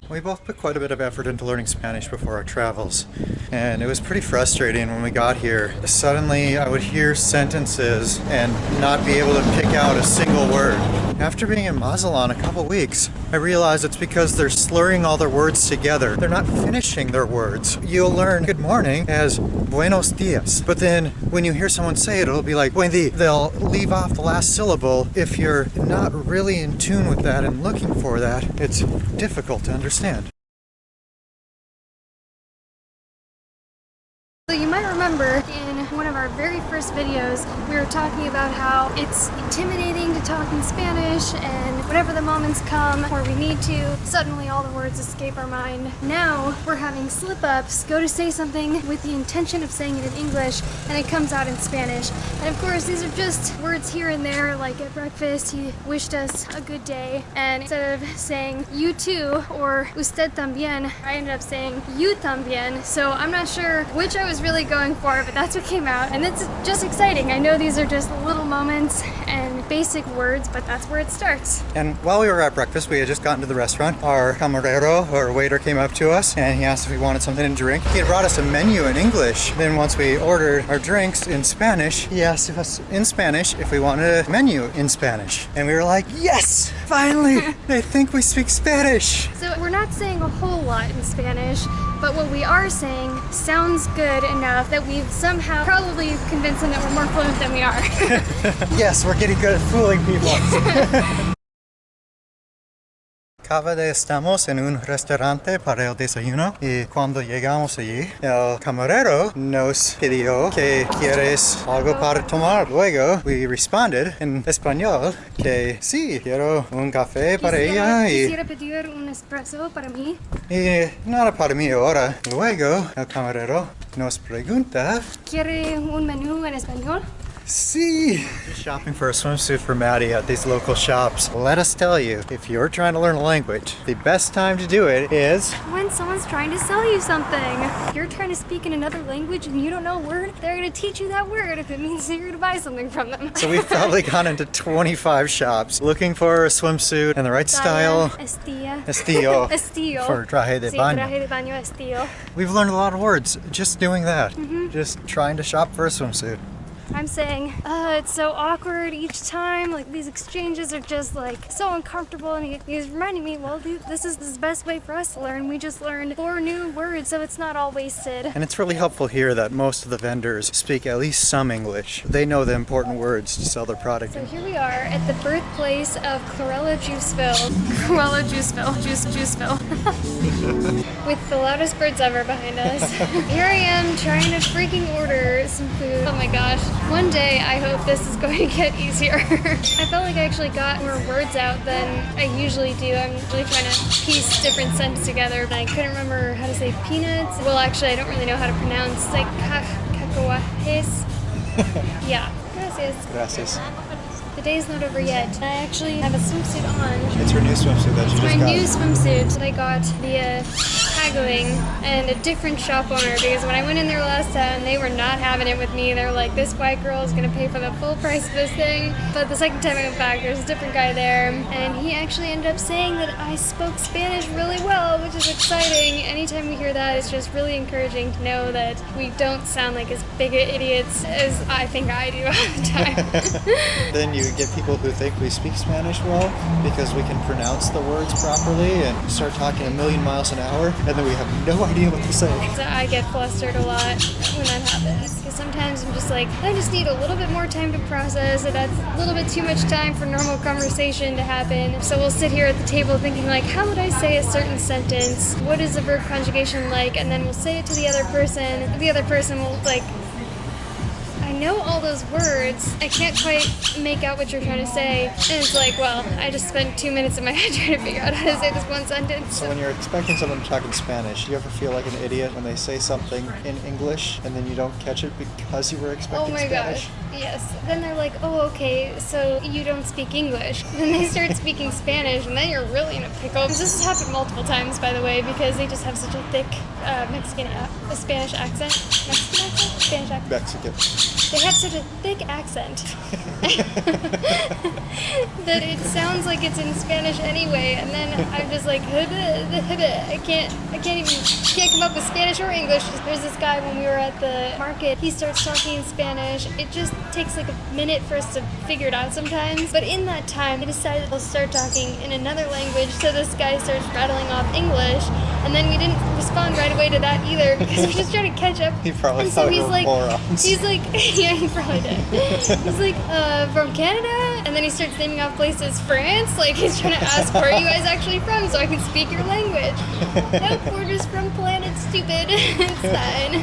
We both put quite a bit of effort into learning Spanish before our travels, and it was pretty frustrating when we got here. Suddenly I would hear sentences and not be able to pick out a single word. After being in Mazatlan a couple weeks, I realized it's because they're slurring all their words together. They're not finishing their words. You'll learn good morning as buenos dias, but then when you hear someone say it, it'll be like buen dia. They'll leave off the last syllable. If you're not really in tune with that and looking for that, it's difficult to understand. So you might remember in one of our very first videos, we were talking about how it's intimidating to talk in Spanish, and whenever the moments come where we need to, suddenly all the words escape our mind. Now we're having slip-ups, go to say something with the intention of saying it in English, and it comes out in Spanish. And of course, these are just words here and there, like at breakfast, he wished us a good day, and instead of saying you too or usted también, I ended up saying you también. So I'm not sure which I was really going for, but that's what came out, and it's just exciting. I know these are just little moments and basic words, but that's where it starts. And while we were at breakfast, we had just gotten to the restaurant. Our camarero, or waiter, came up to us and he asked if we wanted something to drink. He had brought us a menu in English. Then once we ordered our drinks in Spanish, he asked us in Spanish if we wanted a menu in Spanish. And we were like, yes, finally, they think we speak Spanish. So we're not saying a whole lot in Spanish, but what we are saying sounds good enough that we've somehow probably convinced them that we're more fluent than we are. Yes, we're getting good at fooling people. Cada vez estamos en un restaurante para el desayuno y cuando llegamos allí, el camarero nos pidió que quieres algo para tomar. Luego, we responded en español que sí, quiero un café para ella quisiera pedir un espresso para mí. Y nada para mí ahora. Luego, el camarero nos pregunta, ¿Quiere un menú en español? See, shopping for a swimsuit for Maddie at these local shops. Let us tell you, if you're trying to learn a language, the best time to do it is when someone's trying to sell you something. If you're trying to speak in another language and you don't know a word, they're going to teach you that word if it means that you're going to buy something from them. So we've probably gone into 25 shops looking for a swimsuit and the right style. Estillo. Estillo. For traje de Sí, baño. traje de baño estillo. We've learned a lot of words just doing that. Just trying to shop for a swimsuit. I'm saying, it's so awkward each time, like these exchanges are just like so uncomfortable, and he's reminding me, well, this is the best way for us to learn. We just learned 4 new words, so it's not all wasted. And it's really helpful here that most of the vendors speak at least some English. They know the important words to sell their product. So here we are at the birthplace of Cruella Juiceville. Cruella Juiceville. Juiceville. With the loudest birds ever behind us. Here I am trying to freaking order some food. Oh my gosh. One day I hope this is going to get easier. I felt like I actually got more words out than I usually do. I'm usually trying to piece different sentences together, and I couldn't remember how to say peanuts. Well, actually, I don't really know how to pronounce like cacahuates. Yeah. Gracias. Gracias. The day's not over yet. I actually have a swimsuit on. It's her new swimsuit that she just got. My new swimsuit that I got via haggling and a different shop owner, because when I went in there last time, they were not having it with me. They were like, this white girl is gonna pay for the full price of this thing. But the second time I went back, there's a different guy there, and he actually ended up saying that I spoke Spanish really well, which is exciting. Anytime we hear that, it's just really encouraging to know that we don't sound like as big of idiots as I think I do all the time. Then you get people who think we speak Spanish well because we can pronounce the words properly and start talking a million miles an hour, and then we have no idea what to say. So I get flustered a lot when that happens, because sometimes I'm just like, I just need a little bit more time to process, and that's a little bit too much time for normal conversation to happen. So we'll sit here at the table thinking like, how would I say a certain sentence? What is the verb conjugation like? And then we'll say it to the other person. The other person will like, I know all those words, I can't quite make out what you're trying to say. And it's like, well, I just spent 2 minutes in my head trying to figure out how to say this one sentence. So when you're expecting someone to talk in Spanish, do you ever feel like an idiot when they say something in English and then you don't catch it because you were expecting Spanish? Oh my gosh, yes. Then they're like, oh, okay, so you don't speak English. Then they start speaking Spanish, and then you're really in a pickle. This has happened multiple times, by the way, because they just have such a thick Spanish accent. Mexican accent? Spanish accent? Mexican. They have such a thick accent that it sounds like it's in Spanish anyway, and then I'm just like, I can't come up with Spanish or English. There's this guy when we were at the market, he starts talking in Spanish. It just takes like a minute for us to figure it out sometimes, but in that time, they decided to start talking in another language, so this guy starts rattling off English, and then we didn't respond right away to that either, because we're just trying to catch up. He probably and thought so we he's were like, morons. he's like, yeah, he probably did. He's like, from Canada? And then he starts naming off places. France? Like, he's trying to ask where are you guys actually from so I can speak your language. Nope, we're just from planet stupid. It's fine.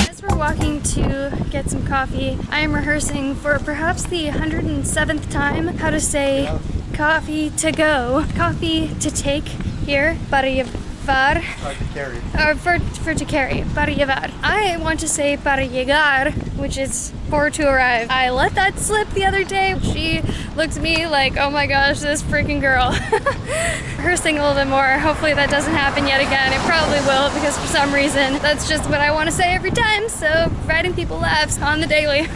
As we're walking to get some coffee, I am rehearsing for perhaps the 107th time how to say coffee to go. Coffee to take here, para llevar. Or for to carry, para llevar. I want to say para llegar, which is for to arrive. I let that slip the other day. She looked at me like, oh my gosh, this freaking girl. Rehearsing a little bit more. Hopefully that doesn't happen yet again. It probably will, because for some reason, that's just what I want to say every time. So providing people laughs on the daily.